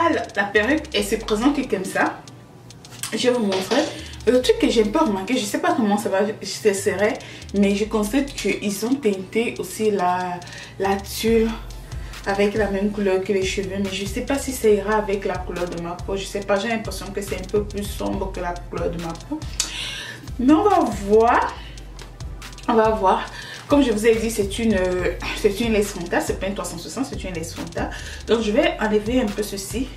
la perruque, elle se présente comme ça. Je vais vous montrer. Le truc que j'ai un peu remarqué, je sais pas comment ça va se serrer, mais je constate qu'ils ont teinté aussi la tulle avec la même couleur que les cheveux, mais je sais pas si ça ira avec la couleur de ma peau. Je sais pas, j'ai l'impression que c'est un peu plus sombre que la couleur de ma peau. Mais on va voir. On va voir. Comme je vous ai dit, c'est une lace Fonta, c'est pas une 360, c'est une lace Fonta. Donc je vais enlever un peu ceci.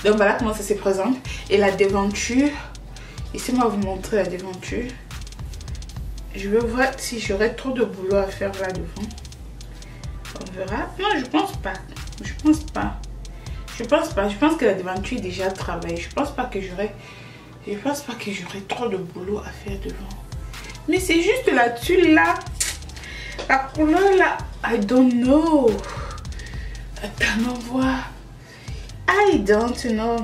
Donc voilà comment ça se présente. Et la devanture, ici on va vous montrer la devanture. Je vais voir si j'aurai trop de boulot à faire là devant. On verra. Non, je pense pas. Je pense pas. Je pense que la devanture est déjà travaillée. Je pense pas que j'aurai trop de boulot à faire devant. Mais c'est juste la tulle là. La couleur là. I don't know. Attends, on voit. I don't know.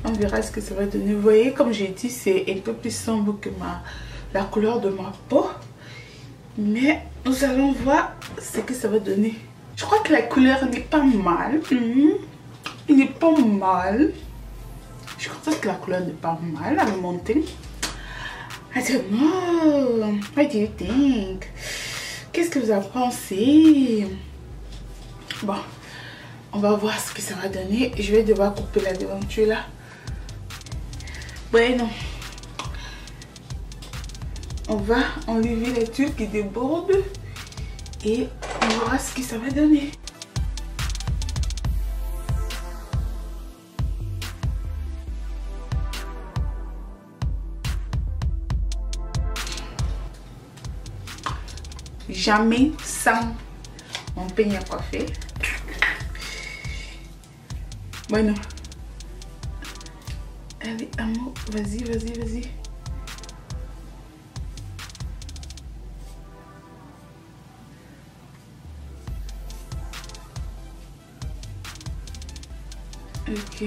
On verra ce que ça va donner. Vous voyez, comme j'ai dit, c'est un peu plus sombre que la couleur de ma peau. Mais nous allons voir ce que ça va donner. Je crois que la couleur n'est pas mal. Il n'est pas mal. Je crois que la couleur n'est pas mal à me monter. I don't know. What do you think? Qu'est-ce que vous en pensez? Bon, on va voir ce que ça va donner. Je vais devoir couper la devanture là. Bueno. On va enlever les tuiles qui débordent. Et on verra ce que ça va donner. Jamais sans mon peigne à coiffer. Bueno. Allez, amour, vas-y, vas-y, vas-y. Ok.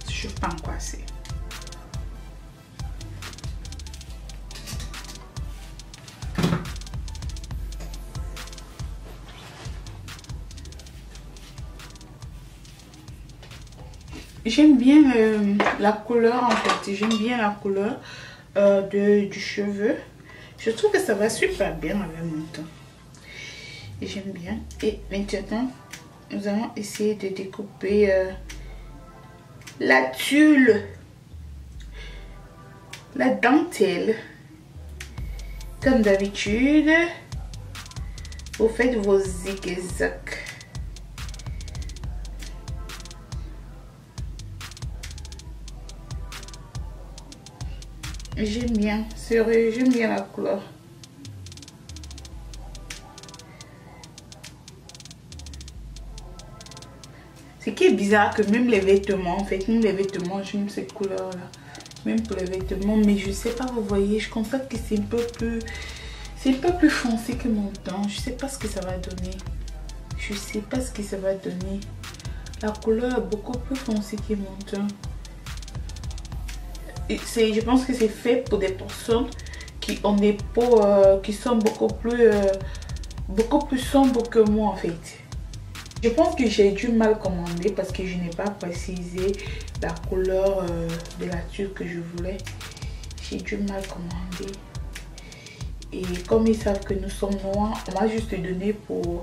Je peux en coiffer. J'aime bien la couleur en fait. J'aime bien la couleur du cheveu. Je trouve que ça va super bien avec mon teint. J'aime bien. Et maintenant, nous allons essayer de découper la tulle, la dentelle. Comme d'habitude, vous faites vos zigzags. J'aime bien, sérieux, j'aime bien la couleur. Ce qui est bizarre que même les vêtements, en fait, même les vêtements, j'aime cette couleur là. Même pour les vêtements, mais je sais pas, vous voyez, je constate que c'est un peu plus foncé que mon teint. Je sais pas ce que ça va donner. Je sais pas ce que ça va donner. La couleur est beaucoup plus foncée que mon teint. Je pense que c'est fait pour des personnes qui ont des peaux qui sont beaucoup plus sombres que moi en fait. Je pense que j'ai dû mal commander parce que je n'ai pas précisé la couleur de la tulle que je voulais. J'ai dû mal commander. Et comme ils savent que nous sommes noirs, on m'a juste donné pour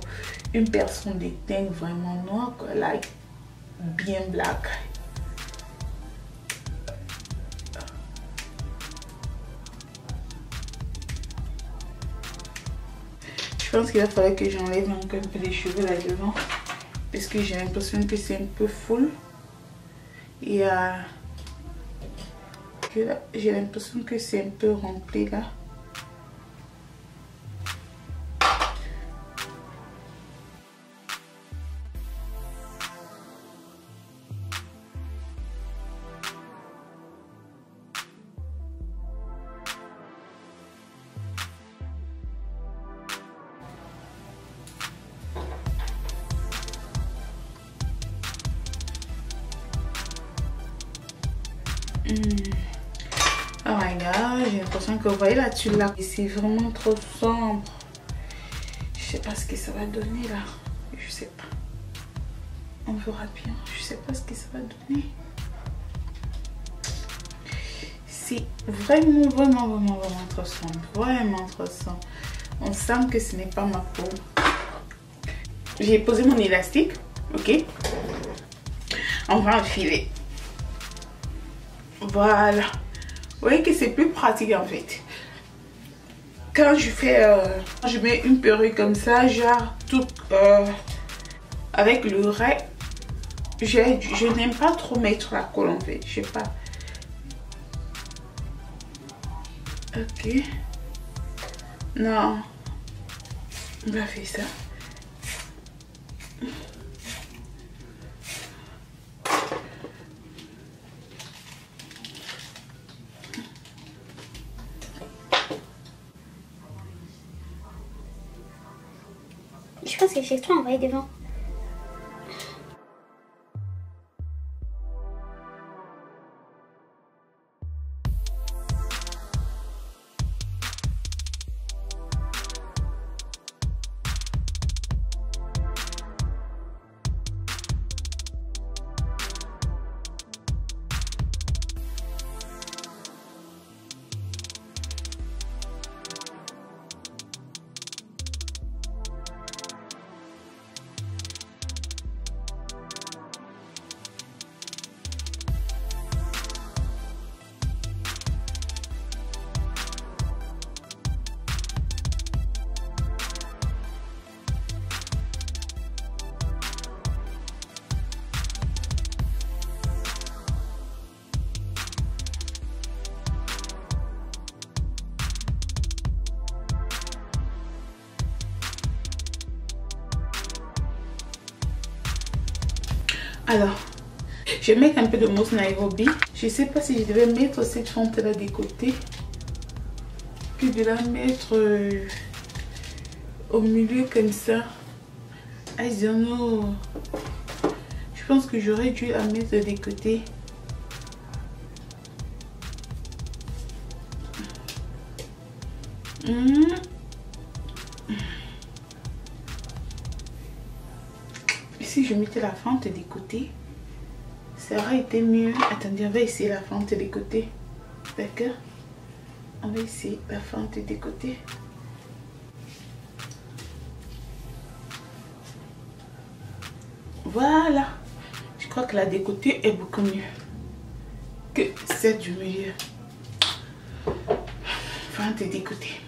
une personne de teint vraiment noir, like bien black. Je pense qu'il va falloir que j'enlève encore un peu les cheveux là devant. Parce que j'ai l'impression que c'est un peu full. Et j'ai l'impression que c'est un peu rempli là. Oh my god, j'ai l'impression que vous voyez la tulle là, c'est vraiment trop sombre. pas ce que ça va donner là. Je sais pas. On verra bien. Je sais pas ce que ça va donner. C'est vraiment intéressant. Vraiment intéressant. On sent que ce n'est pas ma peau. J'ai posé mon élastique. Ok. On va enfiler. Voilà. Vous voyez que c'est plus pratique en fait. Quand je fais, je mets une perruque comme ça, genre tout avec le raie, je n'aime pas trop mettre la colle en fait. Je sais pas. Ok. Non. On va faire ça. Je pense que j'ai trop envoyé devant. Alors, je vais mettre un peu de mousse Nairobi. Je ne sais pas si je devais mettre cette fente là des côtés. Puis de la mettre au milieu comme ça. I don't know. Je pense que j'aurais dû la mettre des côtés. Si je mettais la fente des côtés, ça aurait été mieux. Attendez, on va essayer la fente des côtés. D'accord? On va essayer la fente des côtés. Voilà. Je crois que la des côtés est beaucoup mieux que celle du milieu. Fente des côtés.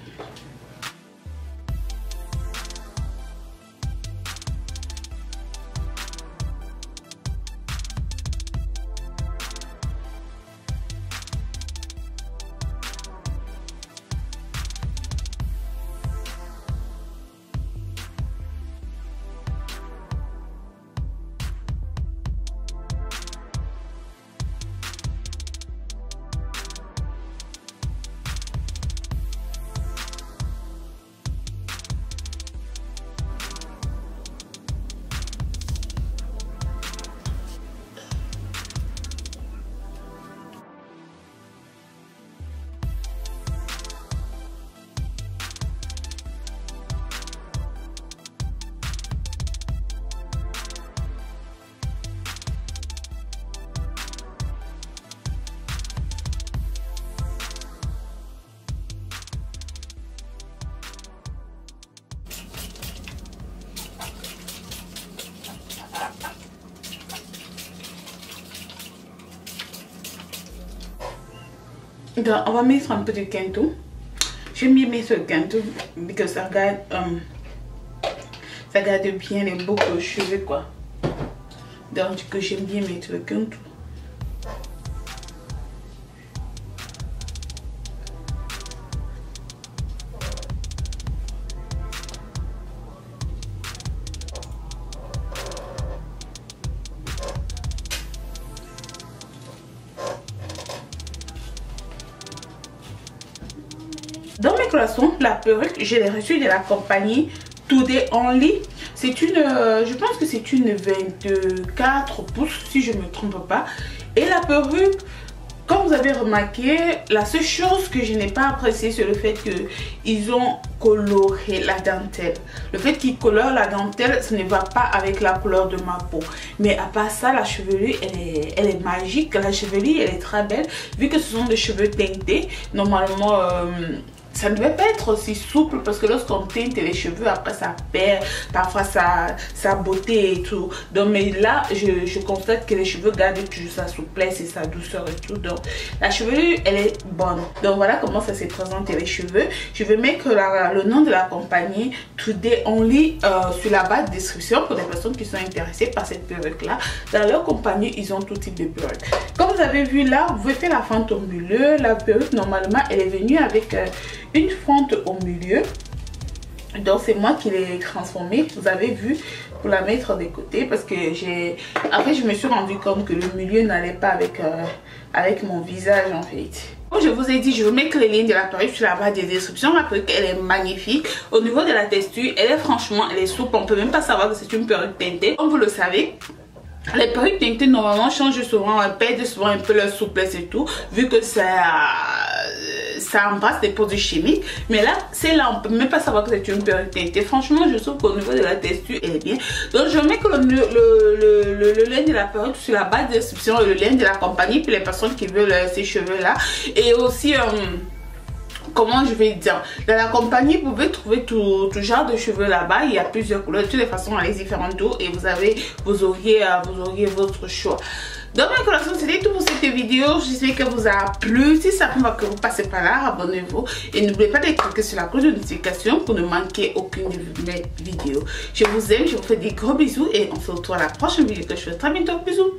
Donc, on va mettre un peu de Kento. J'aime bien mettre le Kento parce que ça garde bien les boucles aux cheveux quoi. Donc j'aime bien mettre le Kento. Dans mes croissants, la perruque, je l'ai reçue de la compagnie Today Only. C'est une, je pense que c'est une 24 pouces si je ne me trompe pas. Et la perruque, Comme vous avez remarqué, la seule chose que je n'ai pas apprécié, c'est le fait qu'ils ont coloré la dentelle. Le fait qu'ils colorent la dentelle, ce ne va pas avec la couleur de ma peau. Mais à part ça, la chevelure, elle est magique. La chevelure, elle est très belle. Vu que ce sont des cheveux teintés, normalement... ça ne devait pas être aussi souple parce que lorsqu'on teinte les cheveux, après ça perd parfois sa beauté et tout. Donc, mais là, je constate que les cheveux gardent toujours sa souplesse et sa douceur et tout. Donc, la chevelure, elle est bonne. Donc, voilà comment ça s'est présenté les cheveux. Je vais mettre le nom de la compagnie Today Only sur la barre de description pour les personnes qui sont intéressées par cette perruque-là. Dans leur compagnie, ils ont tout type de perruque. Comme vous avez vu là, vous pouvez faire la fente au milieu. La perruque, normalement, elle est venue avec... une fente au milieu, donc c'est moi qui l'ai transformée, vous avez vu, pour la mettre de côté parce que après je me suis rendu compte que le milieu n'allait pas avec mon visage en fait. Comme je vous ai dit, je vais mettre les lignes de la perruque sur la barre de description. La perruque, elle est magnifique. Au niveau de la texture, elle est souple, on peut même pas savoir que c'est une perruque teintée. Comme vous le savez, les perruques teintées normalement changent souvent, perdent souvent un peu leur souplesse et tout, vu que ça embrasse des produits chimiques. Mais là, c'est là, on peut même pas savoir que c'est une perruque teintée. Franchement, je trouve qu'au niveau de la texture, elle est bien. Donc, je mets le lien de la perruque sur la barre de description et le lien de la compagnie pour les personnes qui veulent ces cheveux là. Et aussi, comment je vais dire, dans la compagnie vous pouvez trouver tout genre de cheveux là-bas. Il y a plusieurs couleurs, de toutes les façons les différentes tours et vous auriez votre choix. Donc mes collations, c'était tout pour cette vidéo. J'espère que vous a plu. Si ça va que vous passez par là, abonnez-vous et n'oubliez pas de cliquer sur la cloche de notification pour ne manquer aucune de mes vidéos. Je vous aime, je vous fais des gros bisous et on se retrouve à la prochaine vidéo que je fais très bientôt. Bisous.